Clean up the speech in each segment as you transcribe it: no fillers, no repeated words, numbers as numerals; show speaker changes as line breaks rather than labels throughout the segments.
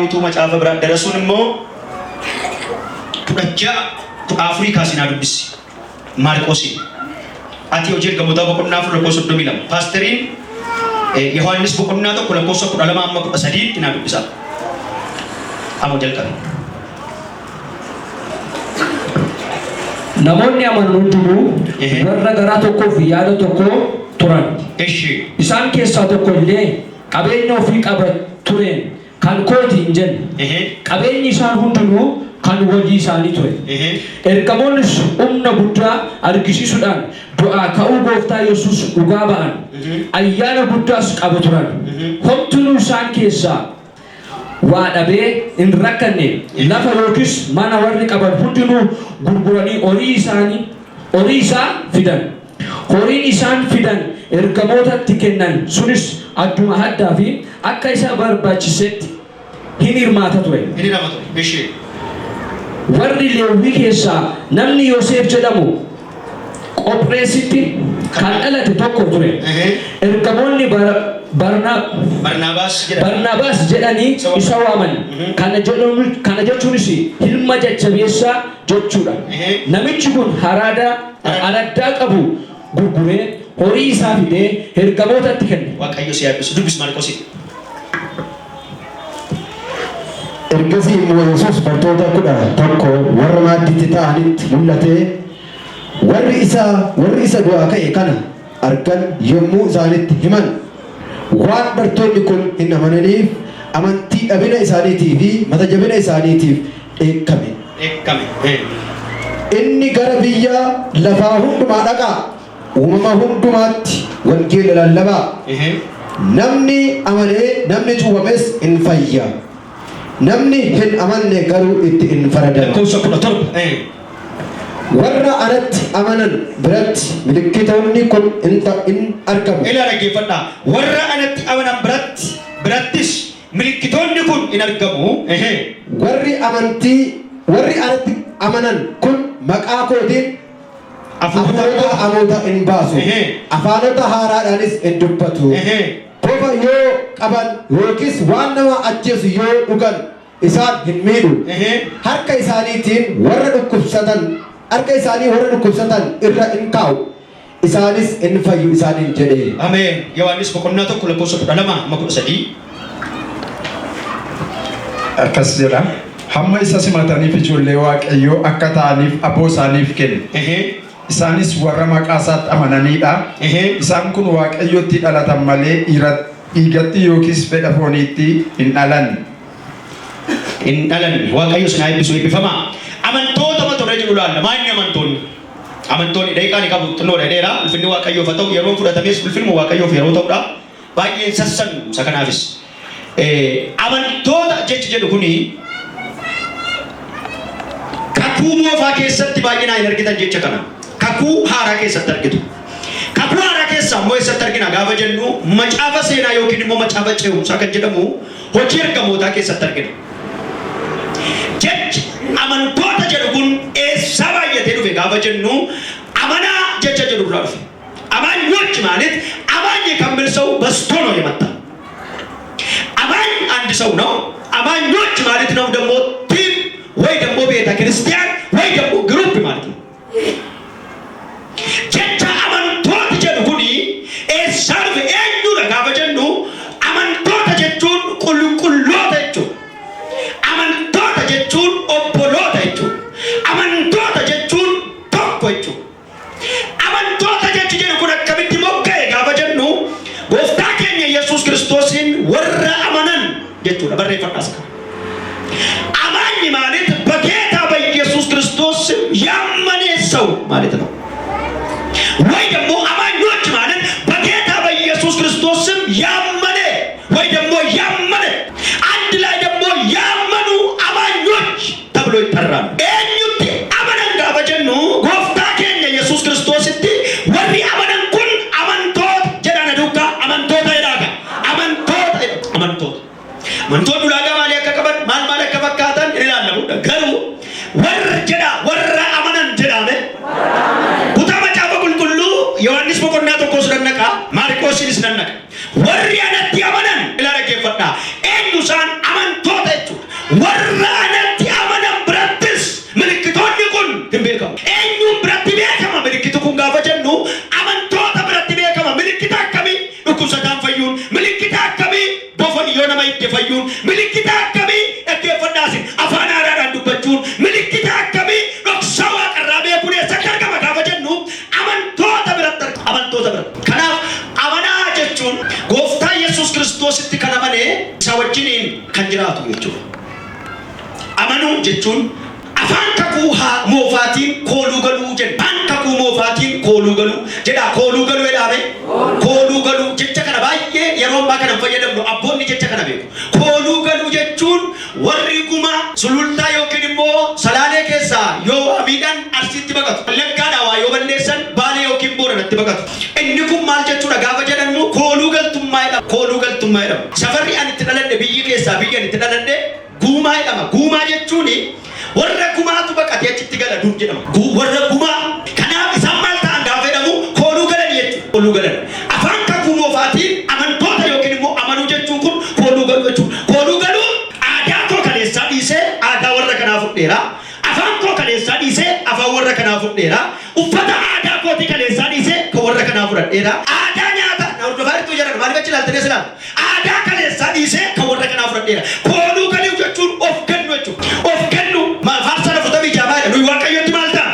utuu macaafa biraa darasuun immoo fudhachaa Afrikaa sinaa dubbisi Maarqosi ati hojii ergamoota boqonnaa afur lakkoofsa 32 paasteriin Yohaannis boqonnaa tokko lakkoofsa 12 amma 13 naa dubbisa amma jalqabe.
Namoonni amanan hundinuu warra garaa tokkoo fi yaada tokko turan. Isaan keessaa tokko illee qabeenya ofii qaba tureen kan kooti hin jenne. Qabeenyi isaan hundinuu kan walii isaanii ture. Ergamoonnis humna guddaa argisiisuudhaan du'aa ka'uu gooftaa Yesuus dhugaa ba'an. Ayyaana guddaas qabu turan. Homtunuu isaan keessaa waa dhabee hin rakkanne lafa yookiis mana warri qaban hundinuu gurguranii horii isaa fidan. Horiin isaan fidan ergamootatti kennan sunis adduma haddaa fi akka isa barbaachisetti hin hirmaata ture. Warri Leewwii keessaa namni Yoosef jedhamu Qophiroositti kan dhalate tokko ture. Ergamoonni Barnaabaas jedhanii isa waaman. Kana jechuunis ilma jajjabeessaa jechuudha. Namichi kun araddaa qabu gurguree horii isaa fidee ergamootatti kenne.
Waaqayyo si yaabisu dubbis Maarqosi.
Ergasii immoo Yesuus bartoota 11 warra maaddiitti ta'anitti mul'atee warri isa du'aa ka'e kana argan yommuu isaanitti himan waan bartoonni kun hin amananiif amantii dhabina isaaniitii fi mata jabina isaaniitiif dheekkame. Inni gara biyya lafaa hundumaa dhaqaa uumama hundumaatti wangeela lallabaa. Namni amanee namni cuubames hin fayya. Namni hin amanne garuu itti hin faradama. Warra anatti amanan biratti milikkitoonni kun in argamu.
Ilaa dhaggeeffadhaa. Warra anatti amanan birattis milikkitoonni kun in argamu.
Warri anatti amanan kun maqaa kootiin hafuurota hamoota in baasu. Afaanota haaraadhaanis in dubbatu. Bofa yoo qaban yookiis waan nama ajjeesu yoo dhugan isaan hin miidhu. Harka isaanii warra dhukkubsatan irra in kaa'u. Isaanis in fayyu isaaniin jedhee.
Ameen. Yohaannis boqonnaa tokko lakkoofsa 12 amma 13.
Akkas jedha. Hamma isa simataniif ijoollee Waaqayyoo akka ta'aniif aboo isaaniif kenne. Isaanis warra maqaa isaatti amananiidha. Isaan kun Waaqayyootti dhalatan malee dhiigatti yookiis fedha fooniitti hin dhalan.
Waaqayyo sinaa eebbisu eebbifama. Amantoota matooree jiru laalla. Maanni amantoonni daqiiqaan qabu xinnoo dheeraa ulfinni Waaqayyoof haa ta'u yeroo fudhatames ulfinni Waaqayyoof yeroo ta'udha. Baay'een sassanu isa kanaafis. Amantoota jechi jedhu kuni kakuu moofaa keessatti baay'inaan hin argitan jecha kana. Kakuu haaraa keessatti argitu. Kakuu haaraa keessaa immoo eessatti argina gaafa jennu macaafa seenaa yookiin immoo macaafa ce'umsaa kan jedhamu hojii ergamootaa keessatti argina. Jechi amantoota jedhu kun eessaa baay'atee dhufe gaafa jennu amanaa jecha jedhu irraa dhufe. አማኞች ማለት አማኝ ከሚል ሰው በስቶ ነው የመጣ። አማኝ አንድ ሰው ነው። አማኞች ማለት ነው ደግሞ ቲም ወይ ደግሞ ቤተ ክርስቲያን ወይ ደግሞ ግሩፕ ማለት ነው። ጀቻ አማንቶት ጀዱኒ ኤሳርፍ ኤኙ ረጋፈ ጀኑ አማንቶት ጀቹን ቁልቁሎት ጀቹ አማንቶት ጀቹን ኦቦሎት ጀቹ አማንቶት ጀቹን ቶኮ ጀቹ amantoota jechi jedhu kun akkamitti mogga'e gaafa jennu gooftaa keenya Yesuus Kiristoosin warra amanan jechuudha barreeffadhaas kana. Amaanyi ማለት በጌታ በኢየሱስ ክርስቶስ ያመነ ሰው ማለት ነው። ወይ ደግሞ አማኞች ማለት በጌታ በኢየሱስ ክርስቶስም ያመነ ወይ ደግሞ ያመነ አንድ ላይ ደግሞ ያመኑ አማኞች ተብሎ ይጠራሉ። እኙት አመነን ጋፈ ጀኑ ጎፍታ ኬኛ ኢየሱስ ክርስቶስ እቲ ወሪ አመነን ኩን አመንቶት ጀዳነ ዱካ አመንቶት አይዳጋ አመንቶት ዱላጋ ማሊ አከቀበን ማል ማለ ከፈካተን ይላልሙ ገሩ ወር ጀዳ ወራ አመነን ጀዳነ ኩታ መጫፈ ቁልቁሉ ዮሐንስ ቦቆና ተቆስ ደነቃ ማርቆስ ይስነነቃ ወሪ አነት ያመነን ይላረገ ፈጣ ኤንዱሳን አመንቶት Amanu jechuun afaan kakuu moofaatiin kooluu galuu jedha. Afaan kakuu moofaatiin kooluu galuu jedha. Kooluu galuu jedhame. Kooluu galuu jecha kana baay'ee yeroo ammaa kana fayyadamnu abboonni jecha kana beeku. Kooluu galuu jechuun warri gumaa sulultaa yookiin immoo salaalee keessaa yoo abidaan arsiitti baqatu. Wallaggaadhaa waa yoo balleessan baalee yookiin booranatti baqatu. Inni kun maal jechuudha gaafa jedhamu kooluu galtummaa jedhama. Kooluu galtummaa jedhama. Safarri ani itti dhaladhe biyyi keessaa biyya ani itti dhaladhe guumaa jedhama. Guumaa jechuun warra gumaatu baqatee achitti gala duub jedhama. Warra gumaa kanaaf isaan maal ta'an gaafa jedhamu kooluu galan jechuudha. Kooluu galan. Afaan kakuu moofaatiin amantoota yookiin immoo amanuu jechuun kun kooluu galuu jechuudha. Kooluu galuun aadaa koo kaleessaa dhiisee aadaa warra kanaa fudheera. Afaan koo kaleessaa dhiisee afaan warra kanaa fudheera. Uffata aadaa kooti kaleessaa dhiisee kan warra kanaa fudhadheera. Aadaa nyaata na hordofaa jirtu jedhan maaliif achi ilaaltanii as ilaaltu. Aadaa kaleessaa dhiisee kan warra kanaa fudhadheera. Kooluu galuu jechuun of kennu jechuudha. Of kennu faarsa lafuuta bijaamaadha. Nuyi waaqayyotti maal ta'a?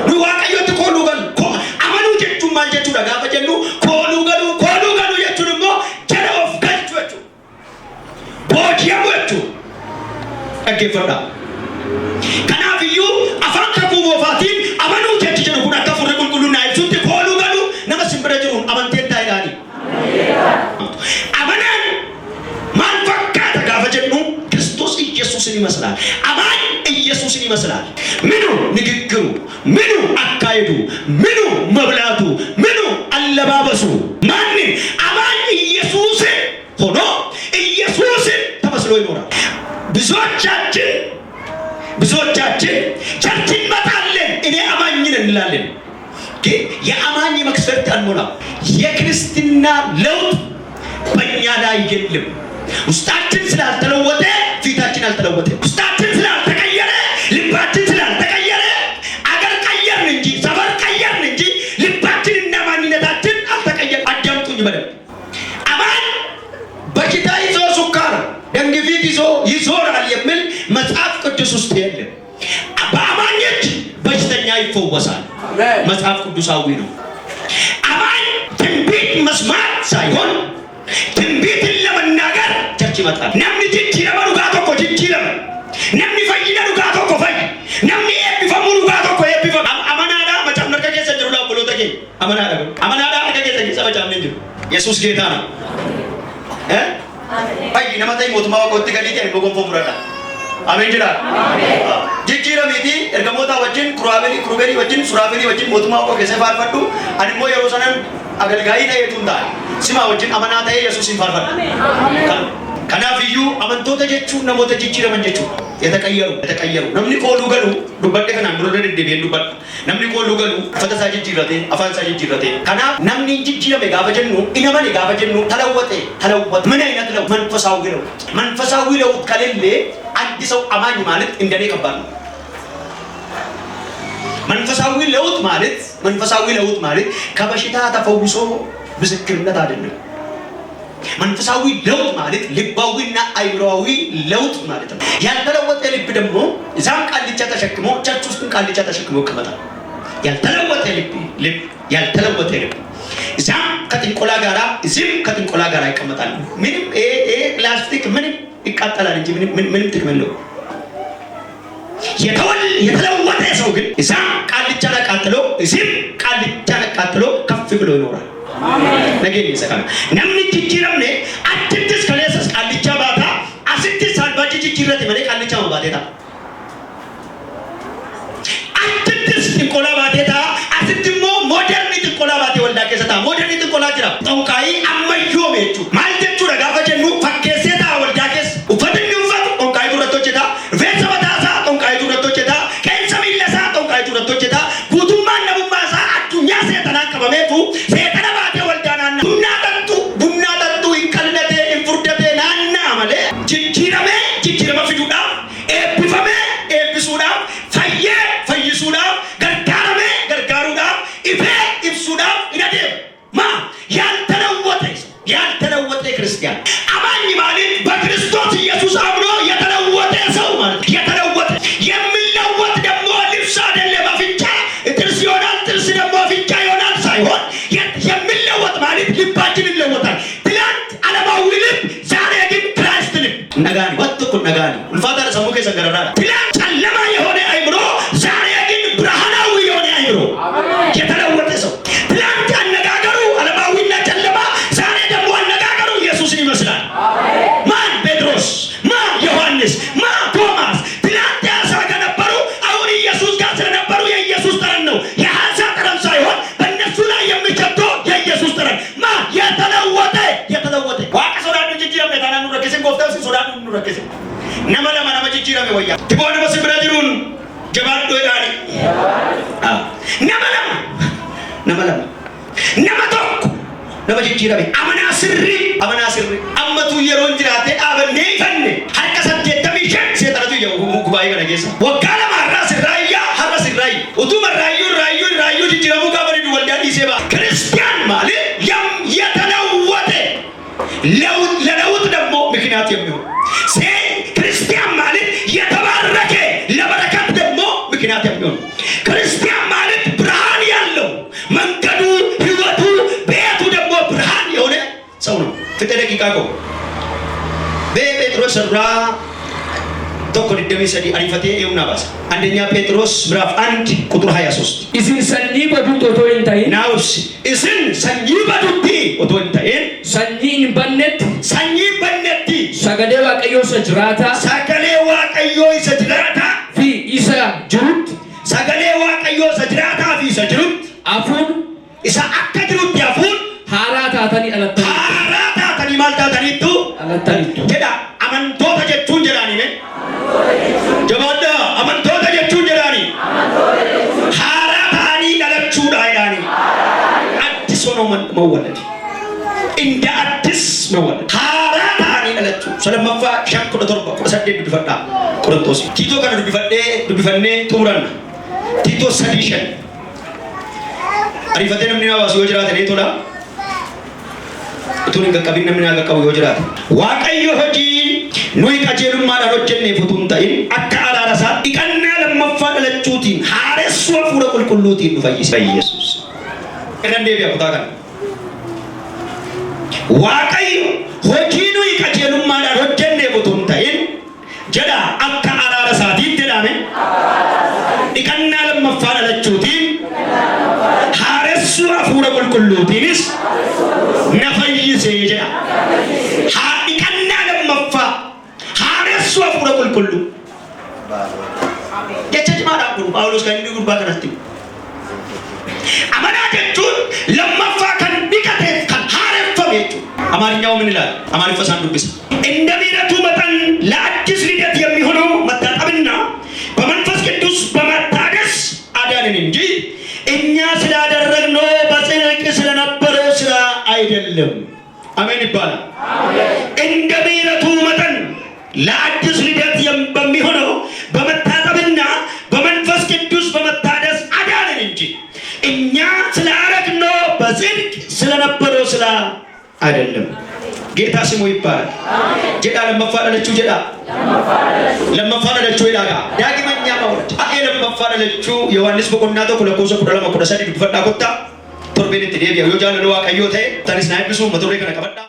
Nuyi waaqayyotti kooluu galu. Amanuu jechuun maal jechuudha gaafa jennu kooluu galuu jechuun immoo jala of galchu jechuudha. Booji'amu jechuudha. Dhaggeeffadhaa. Kanaaf iyyuu afaan kakuu moofaatiin amanuu jechi jedhu kun akka furri qulqulluun naa ibsutti kooluu galuu nama simbira jiruun amanteen taa'edhaani. Amanaan maal fakkaata gaafa jedhu Kiristoos Iyesuusin ይመስላል። አማኝ ኢየሱስን ይመስላል። ምኑ ንግግሩ፣ ምኑ አካሄዱ፣ ምኑ መብላቱ፣ ምኑ አለባበሱ ማንን አማኝ ኢየሱስን ሆኖ ኢየሱስን ተመስሎ ይኖራል። ብዙዎቻችን ቸርች እንመጣለን እኔ አማኝ ነን እንላለን። ግን የአማኝ መክሰርት አንሞላ። የክርስትና ለውጥ በእኛ ላይ የለም። ውስጣችን ስላልተለወጠ ፊታችን አልተለወጠ። ውስጣችን ስላልተቀየረ ልባችን ስላልተቀየረ አገር ቀየርን እንጂ ሰፈር ቀየርን እንጂ ልባችንና ማንነታችን አልተቀየረ። አዳምጡኝ በደንብ። አማኝ በሽታ ይዞ ሱካር ደም ግፊት ይዞ ይዞራል የሚል መጽሐፍ ቅዱስ ውስጥ የለም። በአማኞች በሽተኛ ይፈወሳል። መጽሐፍ ቅዱሳዊ ነው። አማኝ ትንቢት መስማት ሳይሆን ትንቢትን ለመናገር ቸርች ይመጣል። ነምኒ ጅጅረመ ዱጋ ቶኮ ጅጅረመ ነምኒ ፈይነ ዱጋ ቶኮ ፈይ ነምኒ ኤብቢፈሙ ዱጋ ቶኮ ኤብቢፈሙ አመናዳ መጫም ነርከ ኬሰ ጅሩ ላቦሎ ተኬ አመናዳ ነርከ ኬሰ ኬሰ መጫም ነጅሩ ኢየሱስ ጌታ ነው። ፈይ ነመታይ ሞቱማ ወቆቲ ገሊቴ በጎንፎ ሙረዳ አሜን ጅራ ጅጅረሚቲ ኤርገሞታ ወጅን ክሩቤሊ ወጅን ሱራፌሊ ወጅን ሞቱማ ወቆ ኬሰ ፋርፈዱ አንሞ የሮሰነን አገልጋይ ተየቱንዳ ሲማ ወጅን አመና ተየ ኢየሱስን ፋርፈዱ። ከናፍ እዩ አመንቶተ ጀቹን ነሞተ ጅጅረመን ጀቹ የተቀየሩ ነምኒ ኮሉ ገሉ ዱበደ ከናን ዱረደ ደደቤ ዱበደ ነምኒ ኮሉ ገሉ ፈተሳ ጅጅረቴ አፋንሳ ጅጅረቴ ከናፍ ነምኒ ጅጅረመ ጋፈ ጀኑ ኢነመኔ ጋፈ ጀኑ ተለወጠ ምን አይነት ነው? መንፈሳዊ ለውጥ ከሌለ አንድ ሰው አማኝ ማለት እንደኔ ከባድ ነው። መንፈሳዊ ለውጥ ማለት ከበሽታ ተፈውሶ ምስክርነት አይደለም። መንፈሳዊ ለውጥ ማለት ልባዊና አይምሮአዊ ለውጥ ማለት ነው። ያልተለወጠ ልብ ደግሞ እዛም ቃልቻ ተሸክሞ ቸርች ውስጥ ቃልቻ ተሸክሞ ይቀመጣል። ያልተለወጠ ልብ እዛም ከጥንቆላ ጋራ እዚህም ከጥንቆላ ጋራ ይቀመጣል። ምንም ፕላስቲክ ምንም ይቃጠላል እንጂ ምንም ጥቅም የለውም። የተለወጠ ሰው ግን እዛም ቃልቻ ነቃጥሎ እዚህም ቃልቻ ነቃጥሎ ከፍ ብሎ ይኖራል። ነገኝ ይሰካል። ነምኒ ጅጅረምኔ አትንትስ ከሌሰስ ቃልቻ ባታ አስንትስ ሳልባጅ ጅጅረት መኔ ቃልቻ ባቴታ አትንትስ ጥንቆላ ባቴታ አስንትሞ ሞደርን ጥንቆላ ባቴ ወልዳ ከሰታ ሞደርን ጥንቆላ ጅራ ጦንቃይ አመዮ ሜቹ ማልጀቹ ረጋፈ ጀኑ ፈኬሴታ ወልዳ ከስ ኡፈድን ኡፈት ጦንቃይ ዱረቶችታ ቬሰበታሳ ጦንቃይ ዱረቶችታ ከንሰሚለሳ ጦንቃይ ዱረቶችታ ጉቱማ ነቡማሳ አዱኛ ሴተና ቀበሜቱ ሴተና ባቴ ወልዳናና ቡና ጠጡ ይንቀልነቴ እንፉርደቴ ናና ማለ ጅጅረመ ፊዱዳፍ ኤብሱዳፍ ፈይሱዳፍ ገርጋሩዳፍ ኢፌ ኢብሱዳፍ ይነዴ ማ ያልተለወጠ nu rakkise. Nama lama nama jijjiirame wayyaa. Tiboo nama si bira jiruun jabaadhu jedhaani. Nama lama. Nama tokko nama jijjiirame. Amanaa sirrii. Ammatu yeroo jiraate dhaabannee fanne harka 85 seexanatu gubaayee kana keessa. Waggaa lama har'a sirraayyaa. Utuma raayyuu jijjiiramuu gaafa dhidu waldaa dhiisee ba'a. Kiristiyaan maali? የተለወጠ ለለውጥ ደግሞ ምክንያት የሚሆን ክርስቲያን ማለት የተባረከ ለበረከት ደግሞ ምክንያት የሚሆን ክርስቲያን ማለት ብርሃን ያለው መንገዱ ህይወቱ ቤቱ ደግሞ ብርሃን የሆነ ሰው ነው። ፍቅር ደቂቃ ቆ በጴጥሮስ ራ tokko 23 arifatee eewna baasa. Andeenya Petros ምዕራፍ 1 ቁጥር 23
isin sanyii baduutti otoo hin ta'in
naawus isin sanyii baduutti otoo hin ta'in
sanyii hin bannetti sagalee waaqayyoo isa jiraataa fi isa jirutti
sagalee waaqayyoo isa jiraataa fi isa jirutti
hafuun
isa akka jirutti hafuun
haaraa taatanii
maal taataniittu jedha. Amantoota jechuun jedhaanime jabaadha. Amantoota jechuun jedhaani haaraa ta'anii dhalachuudha jedhaani. Addis ሆኖ መወለድ እንደ አዲስ መወለድ haaraa ta'anii dhalachuu. Sadammaffaa 5:17 dubbifadha Qorontos. Tiitoo kana dubbifannee xumuranna. Tiitoo 3:5 ariifatee namni hawaasa yoo jiraate ni tola. Utuun hin qaqqabin namni haa qaqqabu yoo jiraate. Waaqayyo hojii nuyi qajeelummaadhaan hojjenneef utuu hin ta'in akka araara isaa dhiqannaa lammaffaa dhalachuutiin haaressuu hafuura qulqulluutiin nu fayyise. Yesuus. Irra deebi'a kutaa kana. Waaqayyo hojii nuyi qajeelummaadhaan hojjenneef utuu hin ta'in jedha akka araara isaatiin jedhame dhiqannaa lammaffaa dhalachuutiin haaressuu hafuura qulqulluutiinis na fayyise jedha. Dhiqannaa lammaffaa haaressuu hafuura qulqulluu. Jecha cimaadhaan kun Phaawulos kan inni gurbaa kanatti. Amanaa jechuun lammaffaa kan dhiqate kan haareffame jechuudha. Amaariኛው ምን ይላል? አማርኛ ሳን ዱብስ እንደ ምሕረቱ መጠን ለአዲስ ልደት የሚሆነው መታጠብና በመንፈስ ቅዱስ በመታደስ አዳነን እንጂ እኛ ስላደረግነው በጽድቅ ስለነበረው ስራ አይደለም። አሜን ይባላል። እንደ ምሕረቱ መጠን ለአዲስ ልደት በሚሆነው በመታጠብና በመንፈስ ቅዱስ በመታደስ አዳነን እንጂ እኛ ስላደረግነው በጽድቅ ስለነበረው ስራ አይደለም። ጌታ ስሙ ይባላል። ጀዳ ለመፋደለችው ጀዳ ለመፋደለችው ይላጋ ዳግመኛ ማውረድ ለመፋደለችው ዮሐንስ በቆናቶ ኩለኮሶ ኩደለማ ኩደሰዲ ዱፈዳ ኮታ ቶርቤን ትዴቢያ ዮጃለ ለዋቀዮ ተይ ታሪስ ናይብሱ መቶሬ ከነቀበዳ